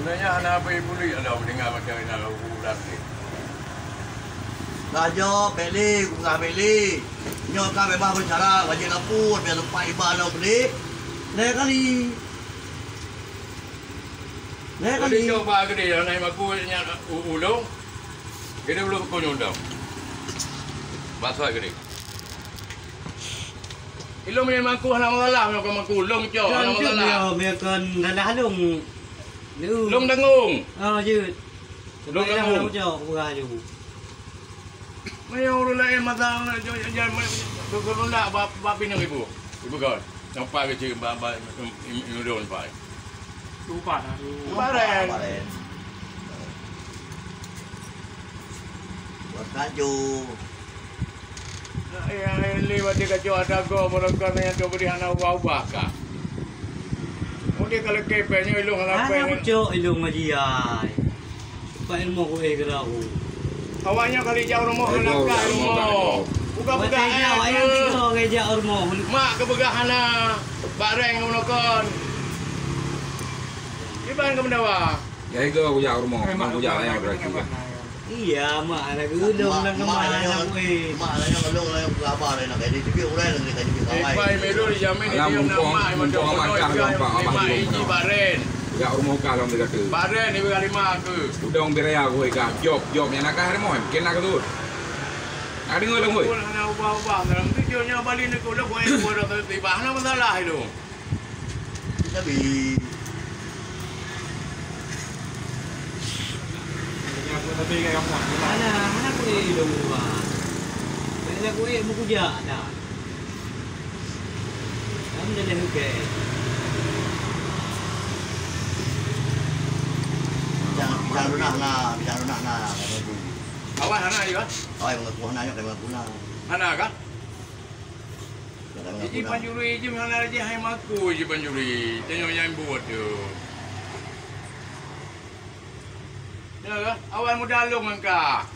Sebenarnya anak apa ibu ni ada mendengar macam ini nak ulat ni. Raja, Beli, Bunga Beli. Nyo ka bebas bercara, wajib lapor, biar lupa ibadah beli. Lain kali. Lain Kalau kali. dia coba ke dia naik aku nya ulung. Dia belum kau nyundang. Basah ke dia. Ilmu yang maku hana masalah, maku maku ulung cok hana masalah. Dia kan dah halung. Ulung dengung. Je. Long dengung. Jauh bukan je. Mayang urut lain masalah jangan kalau nak bap pinang ibu. Ibu kau. Nampak ke cik bap indon pai. Lupa dah. Kemarin. Buat kaju. Yang lewat dia kacau ada kau mereka yang kau beri anak ubah kah? Mungkin kalau kepenya ilung anak Anak aku cok ilung ngajian. Pak ilmu aku kerau. Awaknya kali jauh rumah anak kah rumah. Buka-buka ayam tiga kerja rumah. Mak kebegah anak. Bareng menokon. Iban ke mendawa. Ya itu aku jauh rumah. Aku jauh ayam berarti. Iya, mak anak gulung nang kemana anak we. Mak lah yang ngelung lah yang kabar nak kayak di TV urai nak kayak di TV kawai. Ibai melu dijamin dia nama macam lima iji baren. Ya rumah kalau mereka tu. Baren ibu lima ke. Udah orang beraya aku ikan. Job yang nak hari mau. Kena ke tu. Ada ngolong oi. Anak ubah-ubah dalam tujuannya balik ni kau dah buat tiba anak masalah itu. Tapi Tapi kayak kamu. Mana aku ilung buat. Bila aku mau kerja dah. Kamu jadi huke. bisa lunak lah. Awak anak juga? Awak mengaku anak yang mengaku nak. Anak kah? Iji panjuri iji mana aja hai maku iji panjuri. Tengok yang buat tu. Ya kah? Awak muda long angka.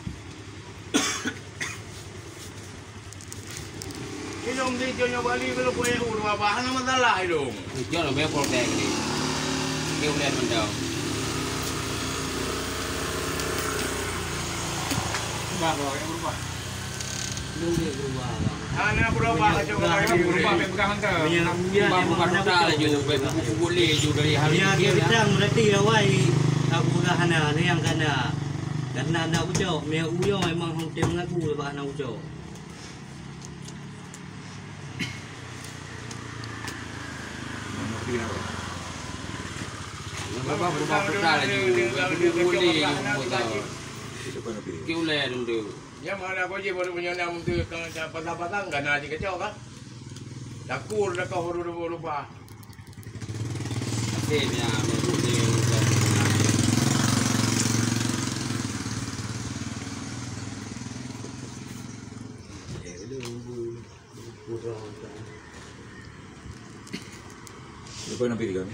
Ilong di jonyo bali kalau boleh urut apa? Hana masalah ilong. Jangan lupa protect ni. Kau lihat mendau. Bawa yang berubah. Dia berubah. Anak berubah macam orang Berubah pegang hantar. Ubah bukan total je tu. Buku boleh je dari hari Dia ni. kita berarti awai aku dah hana ni yang kana. Karena anak ujo, me uyo memang hong tem ngaku lepas anak ujo. Ubah total je. Buku boleh je buat. Kau lihat dulu. Ya mana kau je baru punya nama tu kan patah-patah kan aja kacau kan? Dakur dah kau berubah. Akhirnya boleh. Lepas nak pergi kan?